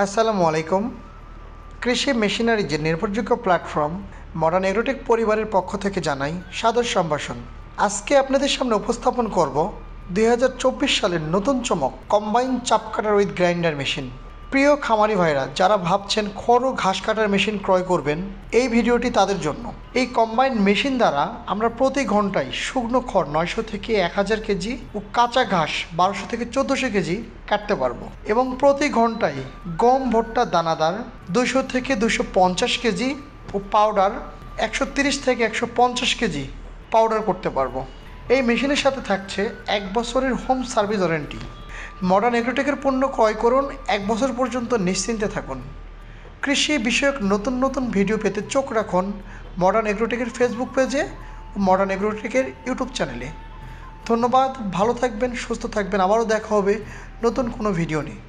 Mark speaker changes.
Speaker 1: আসসালামু আলাইকুম। কৃষি মেশিনারিজের নির্ভরযোগ্য প্ল্যাটফর্ম মডার্ন এগ্রোটেক পরিবারের পক্ষ থেকে জানাই সাদর সম্ভাষণ। আজকে আপনাদের সামনে উপস্থাপন করব 2024 সালের নতুন চমক কম্বাইন চাপ কাটার উইথ গ্রাইন্ডার মেশিন। প্রিয় খামারি ভাইরা যারা ভাবছেন খড় ও ঘাস কাটার মেশিন ক্রয় করবেন, এই ভিডিওটি তাদের জন্য। এই কম্বাইন মেশিন দ্বারা আমরা প্রতি ঘন্টায় শুকনো খড় 900 থেকে 1000 কেজি ও কাঁচা ঘাস 1200 থেকে 1400 কেজি কাটতে পারবো এবং প্রতি ঘন্টায় গম ভুট্টা দানাদার 200 থেকে 250 কেজি ও পাউডার 130 থেকে 150 কেজি পাউডার করতে পারবো। এই মেশিনের সাথে থাকছে 1 বছরের হোম সার্ভিস ওয়ারেন্টি। মডার্ন এগ্রোটেকের পণ্য ক্রয় করুন, 1 বছর পর্যন্ত নিশ্চিন্তে থাকুন। কৃষি বিষয়ক নতুন নতুন ভিডিও পেতে চোখ রাখুন মডার্ন এগ্রোটেকের ফেসবুক পেজে ও মডার্ন এগ্রোটেকের ইউটিউব চ্যানেলে। ধন্যবাদ, ভালো থাকবেন, সুস্থ থাকবেন। আবারও দেখা হবে নতুন কোনো ভিডিও নিয়ে।